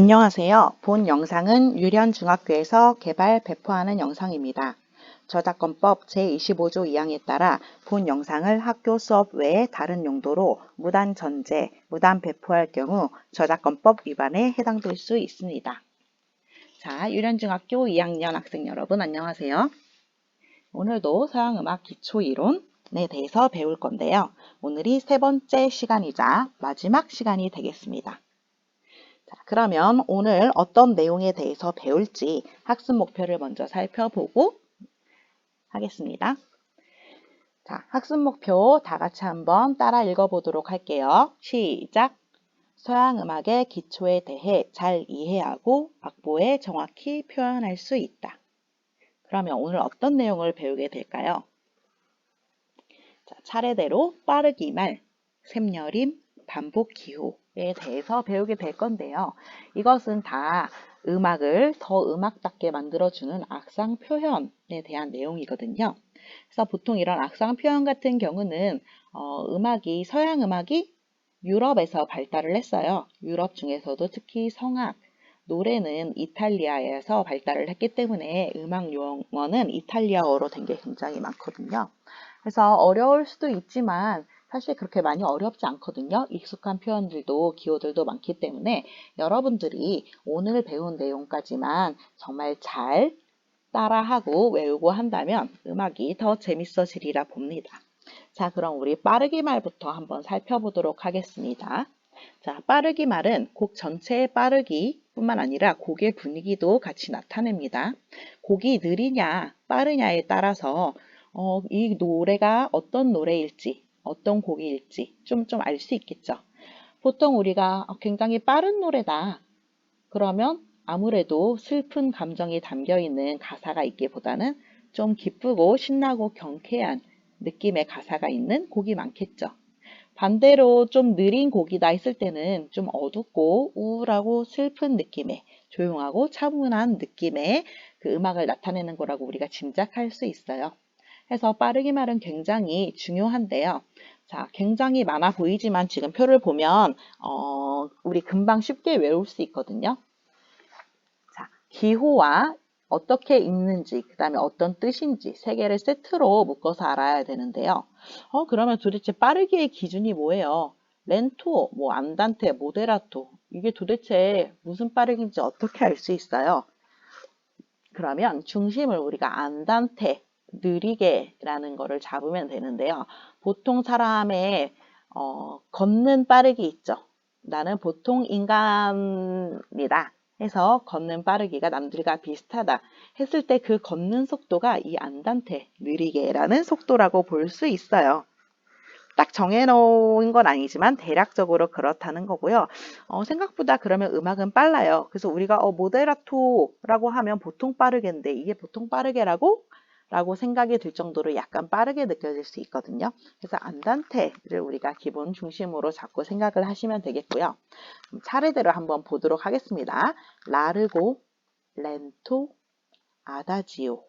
안녕하세요. 본 영상은 유련중학교에서 개발 배포하는 영상입니다. 저작권법 제25조 2항에 따라 본 영상을 학교 수업 외에 다른 용도로 무단 전제, 무단 배포할 경우 저작권법 위반에 해당될 수 있습니다. 자, 유련중학교 2학년 학생 여러분 안녕하세요. 오늘도 서양음악 기초이론에 대해서 배울 건데요. 오늘이 세 번째 시간이자 마지막 시간이 되겠습니다. 자, 그러면 오늘 어떤 내용에 대해서 배울지 학습 목표를 먼저 살펴보고 하겠습니다. 자, 학습 목표 다 같이 한번 따라 읽어보도록 할게요. 시작! 서양 음악의 기초에 대해 잘 이해하고 악보에 정확히 표현할 수 있다. 그러면 오늘 어떤 내용을 배우게 될까요? 자, 차례대로 빠르기 말, 샘여림, 반복 기호에 대해서 배우게 될 건데요. 이것은 다 음악을 더 음악답게 만들어주는 악상 표현에 대한 내용이거든요. 그래서 보통 이런 악상 표현 같은 경우는 서양 음악이 유럽에서 발달을 했어요. 유럽 중에서도 특히 성악, 노래는 이탈리아에서 발달을 했기 때문에 음악 용어는 이탈리아어로 된 게 굉장히 많거든요. 그래서 어려울 수도 있지만 사실 그렇게 많이 어렵지 않거든요. 익숙한 표현들도 기호들도 많기 때문에 여러분들이 오늘 배운 내용까지만 정말 잘 따라하고 외우고 한다면 음악이 더 재밌어지리라 봅니다. 자, 그럼 우리 빠르기 말부터 한번 살펴보도록 하겠습니다. 자, 빠르기 말은 곡 전체의 빠르기 뿐만 아니라 곡의 분위기도 같이 나타냅니다. 곡이 느리냐 빠르냐에 따라서 이 노래가 어떤 노래일지 어떤 곡일지 좀 알 수 있겠죠. 보통 우리가 굉장히 빠른 노래다 그러면 아무래도 슬픈 감정이 담겨있는 가사가 있기보다는 좀 기쁘고 신나고 경쾌한 느낌의 가사가 있는 곡이 많겠죠. 반대로 좀 느린 곡이다 했을 때는 좀 어둡고 우울하고 슬픈 느낌의 조용하고 차분한 느낌의 그 음악을 나타내는 거라고 우리가 짐작할 수 있어요. 그래서 빠르기 말은 굉장히 중요한데요. 자, 굉장히 많아 보이지만 지금 표를 보면 우리 금방 쉽게 외울 수 있거든요. 자, 기호와 어떻게 읽는지, 그 다음에 어떤 뜻인지 세 개를 세트로 묶어서 알아야 되는데요. 그러면 도대체 빠르기의 기준이 뭐예요? 렌토, 안단테, 모데라토 이게 도대체 무슨 빠르기인지 어떻게 알 수 있어요? 그러면 중심을 우리가 안단테, 느리게라는 거를 잡으면 되는데요. 보통 사람의 걷는 빠르기 있죠. 나는 보통 인간이다 해서 걷는 빠르기가 남들과 비슷하다 했을 때 그 걷는 속도가 이 안단테, 느리게라는 속도라고 볼 수 있어요. 딱 정해놓은 건 아니지만 대략적으로 그렇다는 거고요. 생각보다 그러면 음악은 빨라요. 그래서 우리가 모데라토라고 하면 보통 빠르게인데 이게 보통 빠르게라고? 라고 생각이 들 정도로 약간 빠르게 느껴질 수 있거든요. 그래서 안단테를 우리가 기본 중심으로 잡고 생각을 하시면 되겠고요. 차례대로 한번 보도록 하겠습니다. 라르고, 렌토, 아다지오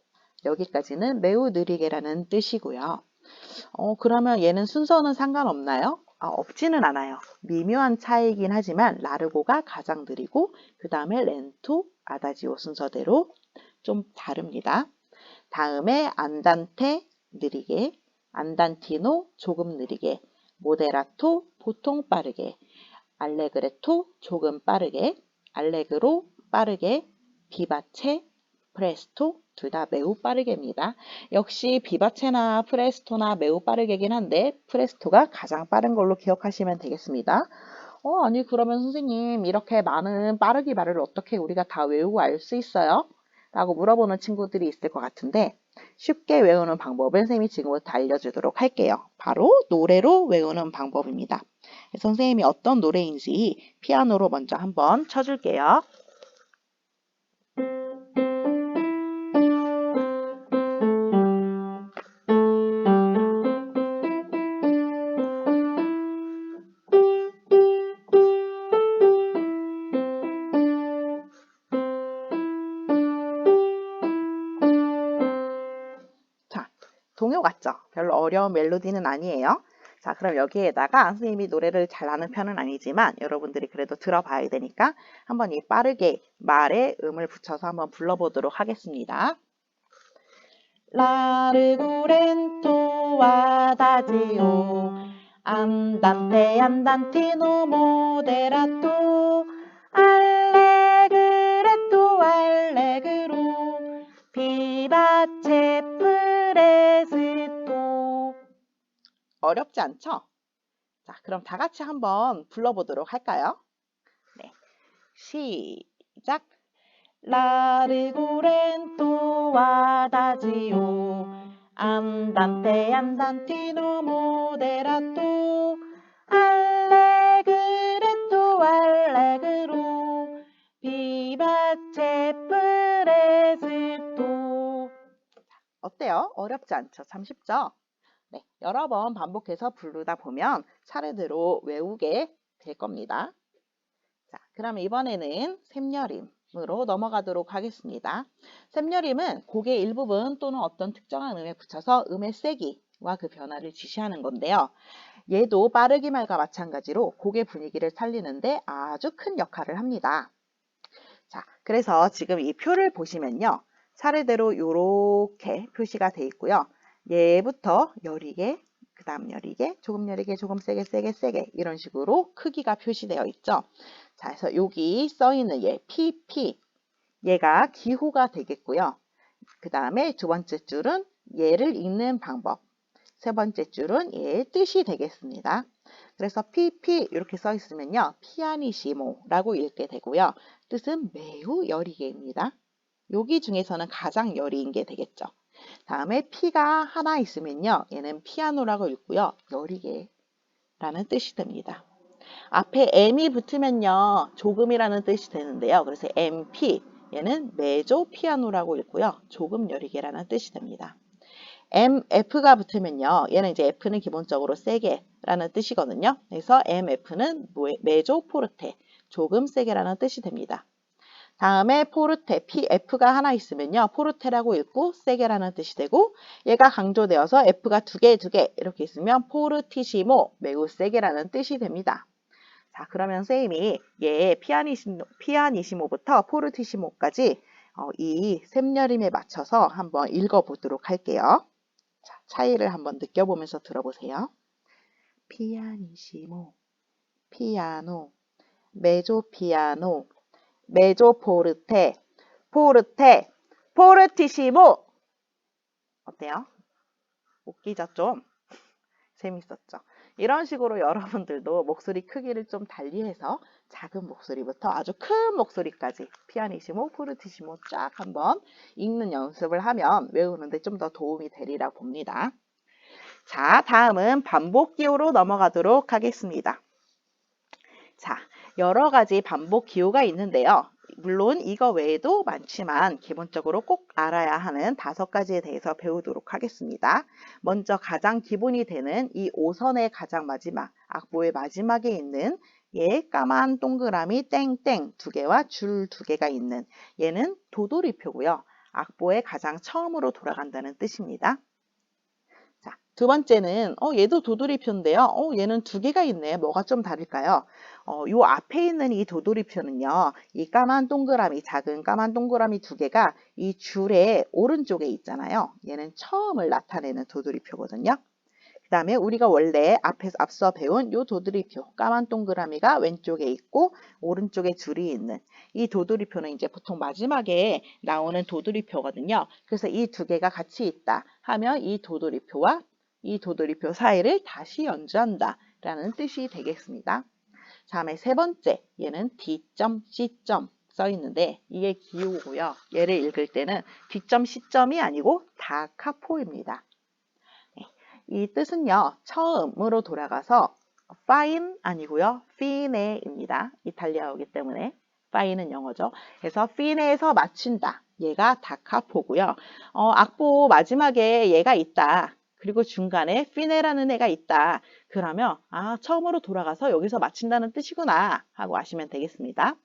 여기까지는 매우 느리게라는 뜻이고요. 그러면 얘는 순서는 상관없나요? 없지는 않아요. 미묘한 차이긴 하지만 라르고가 가장 느리고 그 다음에 렌토, 아다지오 순서대로 좀 다릅니다. 다음에 안단테 느리게, 안단티노 조금 느리게, 모데라토 보통 빠르게, 알레그레토 조금 빠르게, 알레그로 빠르게, 비바체, 프레스토 둘 다 매우 빠르게입니다. 역시 비바체나 프레스토나 매우 빠르게긴 한데 프레스토가 가장 빠른 걸로 기억하시면 되겠습니다. 아니 그러면 선생님 이렇게 많은 빠르기 말을 어떻게 우리가 다 외우고 알 수 있어요? 라고 물어보는 친구들이 있을 것 같은데 쉽게 외우는 방법을 선생님이 지금부터 알려주도록 할게요. 바로 노래로 외우는 방법입니다. 선생님이 어떤 노래인지 피아노로 먼저 한번 쳐줄게요. 동요 같죠? 별로 어려운 멜로디는 아니에요. 자, 그럼 여기에다가 선생님이 노래를 잘 아는 편은 아니지만 여러분들이 그래도 들어봐야 되니까 한번 이 빠르게 말에 음을 붙여서 한번 불러보도록 하겠습니다. 라르구렌토 와다지오 안단테 안단티노 모데라토 알레그레토 알레그로 비바체 프레스토. 어렵지 않죠? 자, 그럼 다 같이 한번 불러보도록 할까요? 네, 시작! 라르구렌토 와다지오 안단테 안단티노 모데라토 알레그레토 알레그로 비바체 프레스토. 어때요? 어렵지 않죠? 참 쉽죠? 네, 여러 번 반복해서 부르다 보면 차례대로 외우게 될 겁니다. 자, 그럼 이번에는 샘여림으로 넘어가도록 하겠습니다. 샘여림은 곡의 일부분 또는 어떤 특정한 음에 붙여서 음의 세기와 그 변화를 지시하는 건데요. 얘도 빠르기 말과 마찬가지로 곡의 분위기를 살리는데 아주 큰 역할을 합니다. 자, 그래서 지금 이 표를 보시면요. 차례대로 이렇게 표시가 돼 있고요. 얘부터 여리게, 그 다음 여리게, 조금 여리게, 조금 세게, 세게, 세게 이런 식으로 크기가 표시되어 있죠. 자, 그래서 여기 써 있는 얘 PP, 얘가 기호가 되겠고요. 그 다음에 두 번째 줄은 얘를 읽는 방법, 세 번째 줄은 얘의 뜻이 되겠습니다. 그래서 PP 이렇게 써 있으면요. 피아니시모라고 읽게 되고요. 뜻은 매우 여리게입니다. 여기 중에서는 가장 여리인 게 되겠죠. 다음에 P가 하나 있으면요. 얘는 피아노라고 읽고요. 여리게라는 뜻이 됩니다. 앞에 M이 붙으면요. 조금이라는 뜻이 되는데요. 그래서 MP, 얘는 메조 피아노라고 읽고요. 조금 여리게라는 뜻이 됩니다. MF가 붙으면요. 얘는 이제 F는 기본적으로 세게라는 뜻이거든요. 그래서 MF는 메조 포르테, 조금 세게라는 뜻이 됩니다. 다음에 포르테, PF가 하나 있으면요. 포르테라고 읽고 세게라는 뜻이 되고 얘가 강조되어서 F가 두 개 이렇게 있으면 포르티시모, 매우 세게라는 뜻이 됩니다. 자, 그러면 선생님이 얘 피아니시모부터 포르티시모까지 이 샘여림에 맞춰서 한번 읽어보도록 할게요. 자, 차이를 한번 느껴보면서 들어보세요. 피아니시모, 피아노, 메조 피아노, 메조 포르테, 포르테, 포르티시모. 어때요? 웃기죠 좀? 재밌었죠? 이런 식으로 여러분들도 목소리 크기를 좀 달리해서 작은 목소리부터 아주 큰 목소리까지 피아니시모, 포르티시모 쫙 한번 읽는 연습을 하면 외우는데 좀 더 도움이 되리라 봅니다. 자, 다음은 반복 기호로 넘어가도록 하겠습니다. 자, 여러 가지 반복 기호가 있는데요. 물론 이거 외에도 많지만 기본적으로 꼭 알아야 하는 5가지에 대해서 배우도록 하겠습니다. 먼저 가장 기본이 되는 이 5선의 가장 마지막, 악보의 마지막에 있는 얘 까만 동그라미 땡땡 2개와 줄 2개가 있는 얘는 도돌이표고요. 악보의 가장 처음으로 돌아간다는 뜻입니다. 자, 두 번째는 얘도 도돌이표인데요. 얘는 2개가 있네. 뭐가 좀 다를까요? 요 앞에 있는 이 도돌이표는요. 이 까만 동그라미, 작은 까만 동그라미 2개가 이 줄의 오른쪽에 있잖아요. 얘는 처음을 나타내는 도돌이표거든요. 그 다음에 우리가 원래 앞서 배운 요 도돌이표, 까만 동그라미가 왼쪽에 있고 오른쪽에 줄이 있는 이 도돌이표는 이제 보통 마지막에 나오는 도돌이표거든요. 그래서 이 2개가 같이 있다 하면 이 도돌이표와 이 도돌이표 사이를 다시 연주한다 라는 뜻이 되겠습니다. 다음에 세 번째, 얘는 D점, C점 써 있는데 이게 기호고요. 얘를 읽을 때는 D점, C점이 아니고 다카포입니다. 이 뜻은요. 처음으로 돌아가서 fine 아니고요. fine입니다. 이탈리아어이기 때문에 fine은 영어죠. 그래서 fine에서 맞춘다. 얘가 다카포고요. 악보 마지막에 얘가 있다. 그리고 중간에 fine라는 애가 있다. 그러면 처음으로 돌아가서 여기서 맞춘다는 뜻이구나 하고 아시면 되겠습니다.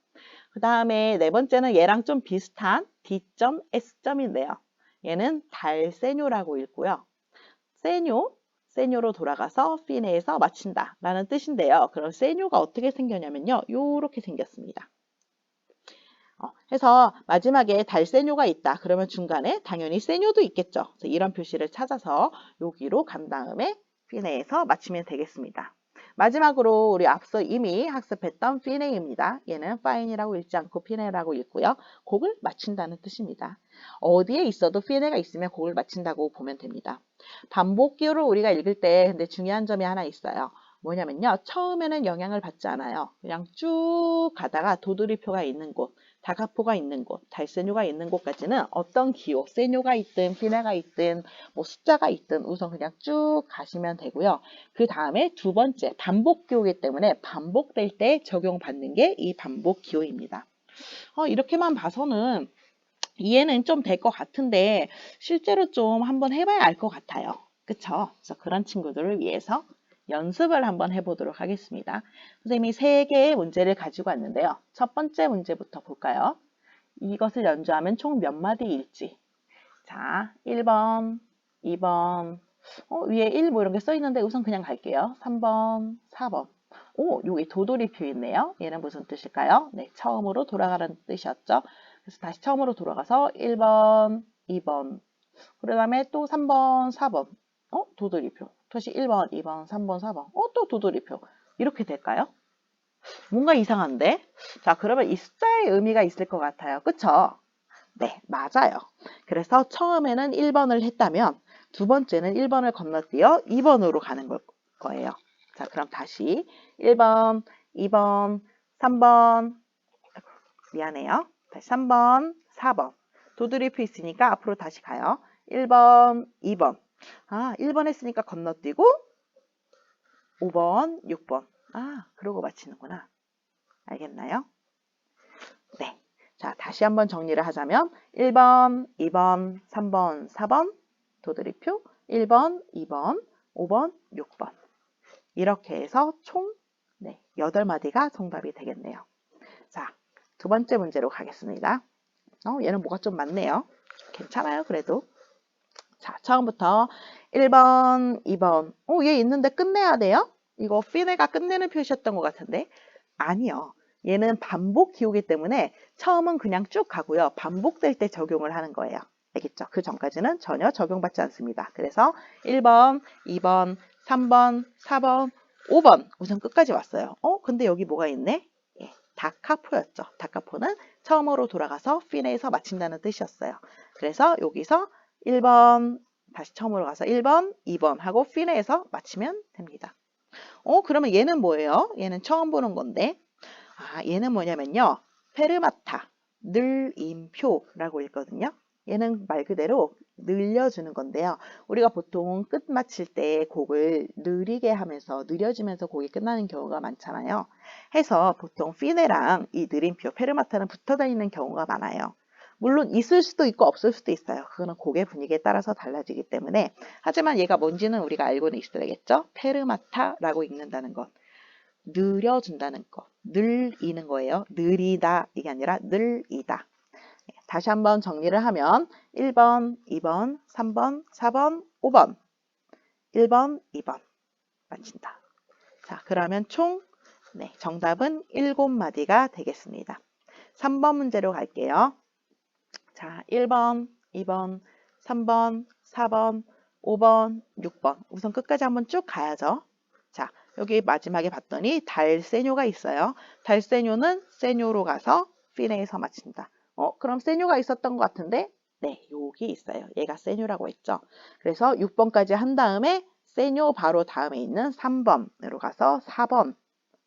그 다음에 네 번째는 얘랑 좀 비슷한 D점, S점인데요. 얘는 달세뇨라고 읽고요. 세뇨, 세뇨로 돌아가서 피네에서 마친다 라는 뜻인데요. 그럼 세뇨가 어떻게 생겼냐면요. 요렇게 생겼습니다. 해서 마지막에 달세뇨가 있다. 그러면 중간에 당연히 세뇨도 있겠죠. 그래서 이런 표시를 찾아서 여기로 간 다음에 피네에서 마치면 되겠습니다. 마지막으로 우리 앞서 이미 학습했던 피네입니다. 얘는 fine이라고 읽지 않고 피네라고 읽고요. 곡을 맞춘다는 뜻입니다. 어디에 있어도 피네가 있으면 곡을 맞춘다고 보면 됩니다. 반복 기호를 우리가 읽을 때 근데 중요한 점이 하나 있어요. 뭐냐면요. 처음에는 영향을 받지 않아요. 그냥 쭉 가다가 도돌이표가 있는 곳, 다가포가 있는 곳, 달세뇨가 있는 곳까지는 어떤 기호, 세뇨가 있든 피네가 있든 뭐 숫자가 있든 우선 그냥 쭉 가시면 되고요. 그 다음에 두 번째 반복 기호이기 때문에 반복될 때 적용받는 게 이 반복 기호입니다. 이렇게만 봐서는 이해는 좀 될 것 같은데 실제로 좀 한번 해봐야 알 것 같아요. 그쵸? 그래서 그런 친구들을 위해서 연습을 한번 해보도록 하겠습니다. 선생님이 3개의 문제를 가지고 왔는데요. 첫 번째 문제부터 볼까요? 이것을 연주하면 총 몇 마디일지. 자, 1번, 2번, 위에 1 뭐 이런 게 써 있는데 우선 그냥 갈게요. 3번, 4번. 여기 도돌이표 있네요. 얘는 무슨 뜻일까요? 네, 처음으로 돌아가는 뜻이었죠. 그래서 다시 처음으로 돌아가서 1번, 2번, 그 다음에 또 3번, 4번. 도돌이표. 다시 1번, 2번, 3번, 4번. 또 도돌이표. 이렇게 될까요? 뭔가 이상한데? 자, 그러면 이 숫자의 의미가 있을 것 같아요. 그쵸? 네, 맞아요. 그래서 처음에는 1번을 했다면 두 번째는 1번을 건너뛰어 2번으로 가는 거예요. 자, 그럼 다시 1번, 2번, 3번, 미안해요. 다시 3번, 4번. 도돌이표 있으니까 앞으로 다시 가요. 1번, 2번. 1번 했으니까 건너뛰고 5번, 6번. 그러고 마치는구나. 알겠나요? 네. 자, 다시 한번 정리를 하자면 1번, 2번, 3번, 4번 도돌이표 1번, 2번, 5번, 6번 이렇게 해서 총 8마디가 정답이 되겠네요. 자, 두 번째 문제로 가겠습니다. 얘는 뭐가 좀 많네요. 괜찮아요, 그래도. 자, 처음부터 1번, 2번. 얘 있는데 끝내야 돼요? 이거 피네가 끝내는 표시였던 것 같은데. 아니요. 얘는 반복 기호이기 때문에 처음은 그냥 쭉 가고요. 반복될 때 적용을 하는 거예요. 알겠죠? 그 전까지는 전혀 적용받지 않습니다. 그래서 1번, 2번, 3번, 4번, 5번 우선 끝까지 왔어요. 근데 여기 뭐가 있네? 예, 다카포였죠. 다카포는 처음으로 돌아가서 피네에서 마친다는 뜻이었어요. 그래서 여기서 1번, 다시 처음으로 가서 1번, 2번 하고 피네에서 마치면 됩니다. 그러면 얘는 뭐예요? 얘는 처음 보는 건데. 얘는 뭐냐면요. 페르마타, 늘임표라고 읽거든요. 얘는 말 그대로 늘려주는 건데요. 우리가 보통 끝 마칠 때 곡을 느리게 하면서 느려지면서 곡이 끝나는 경우가 많잖아요. 해서 보통 피네랑 이 느림표, 페르마타는 붙어 다니는 경우가 많아요. 물론 있을 수도 있고 없을 수도 있어요. 그거는 곡의 분위기에 따라서 달라지기 때문에. 하지만 얘가 뭔지는 우리가 알고는 있어야겠죠. 페르마타라고 읽는다는 것. 느려준다는 것. 늘이는 거예요. 느리다 이게 아니라 늘이다. 다시 한번 정리를 하면 1번, 2번, 3번, 4번, 5번 1번, 2번 마친다. 자, 그러면 총 정답은 7마디가 되겠습니다. 3번 문제로 갈게요. 자, 1번, 2번, 3번, 4번, 5번, 6번. 우선 끝까지 한번 쭉 가야죠. 자, 여기 마지막에 봤더니 달세뇨가 있어요. 달세뇨는 세뇨로 가서 피네에서 마친다. 그럼 세뇨가 있었던 것 같은데? 네, 여기 있어요. 얘가 세뇨라고 했죠. 그래서 6번까지 한 다음에 세뇨 바로 다음에 있는 3번으로 가서 4번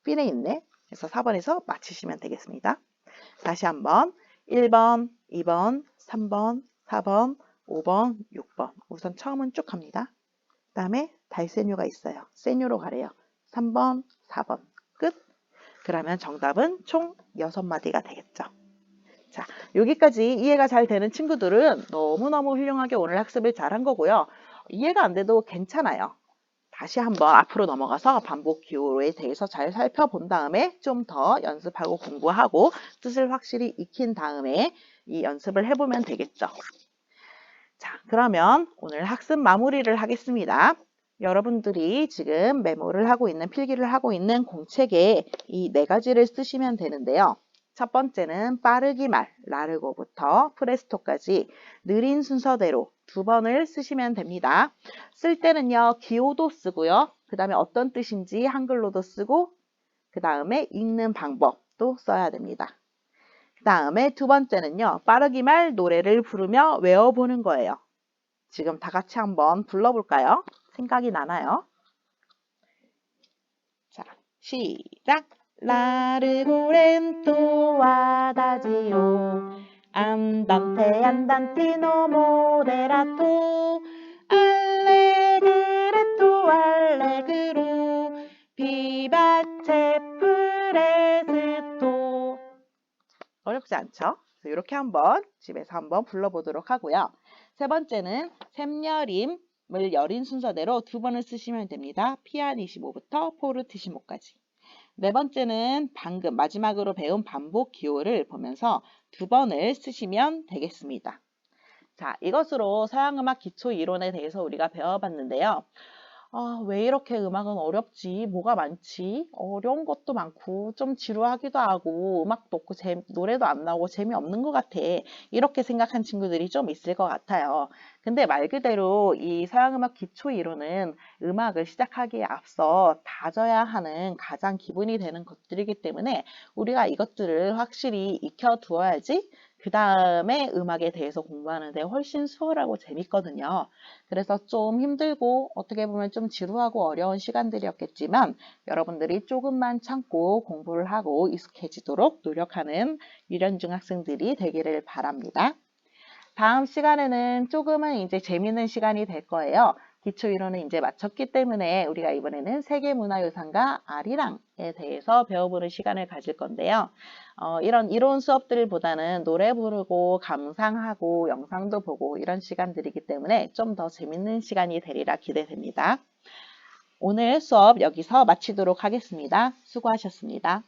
피네 있네. 그래서 4번에서 마치시면 되겠습니다. 다시 한번 1번, 2번, 3번, 4번, 5번, 6번. 우선 처음은 쭉 갑니다. 그 다음에 달세뇨가 있어요. 세뇨로 가래요. 3번, 4번. 끝. 그러면 정답은 총 6마디가 되겠죠. 자, 여기까지 이해가 잘 되는 친구들은 너무너무 훌륭하게 오늘 학습을 잘한 거고요. 이해가 안 돼도 괜찮아요. 다시 한번 앞으로 넘어가서 반복 기호에 대해서 잘 살펴본 다음에 좀 더 연습하고 공부하고 뜻을 확실히 익힌 다음에 이 연습을 해보면 되겠죠. 자, 그러면 오늘 학습 마무리를 하겠습니다. 여러분들이 지금 메모를 하고 있는 필기를 하고 있는 공책에 이 네 가지를 쓰시면 되는데요. 첫 번째는 빠르기 말, 라르고부터 프레스토까지 느린 순서대로 두 번을 쓰시면 됩니다. 쓸 때는요, 기호도 쓰고요. 그 다음에 어떤 뜻인지 한글로도 쓰고, 그 다음에 읽는 방법도 써야 됩니다. 그 다음에 두 번째는요, 빠르기 말 노래를 부르며 외워보는 거예요. 지금 다 같이 한번 불러볼까요? 생각이 나나요? 자, 시작! Largo adagio, andante andantino moderato, allegretto allegro, vivace presto. 어렵지 않죠? 이렇게 한번 집에서 한번 불러보도록 하고요. 세 번째는 샘여림을 여린 순서대로 두 번을 쓰시면 됩니다. 피아니시모부터 포르티시모까지. 네 번째는 방금 마지막으로 배운 반복 기호를 보면서 두 번을 쓰시면 되겠습니다. 자, 이것으로 서양음악 기초 이론에 대해서 우리가 배워봤는데요. 왜 이렇게 음악은 어렵지? 뭐가 많지? 어려운 것도 많고 좀 지루하기도 하고 음악도 없고 노래도 안 나오고 재미없는 것 같아. 이렇게 생각한 친구들이 좀 있을 것 같아요. 근데 말 그대로 이 서양음악 기초 이론은 음악을 시작하기에 앞서 다져야 하는 가장 기본이 되는 것들이기 때문에 우리가 이것들을 확실히 익혀두어야지 그 다음에 음악에 대해서 공부하는데 훨씬 수월하고 재밌거든요. 그래서 좀 힘들고 어떻게 보면 좀 지루하고 어려운 시간들이었겠지만 여러분들이 조금만 참고 공부를 하고 익숙해지도록 노력하는 유년중 학생들이 되기를 바랍니다. 다음 시간에는 조금은 이제 재밌는 시간이 될 거예요. 기초 이론은 이제 마쳤기 때문에 우리가 이번에는 세계문화유산과 아리랑에 대해서 배워보는 시간을 가질 건데요. 이런 이론 수업들보다는 노래 부르고 감상하고 영상도 보고 이런 시간들이기 때문에 좀 더 재밌는 시간이 되리라 기대됩니다. 오늘 수업 여기서 마치도록 하겠습니다. 수고하셨습니다.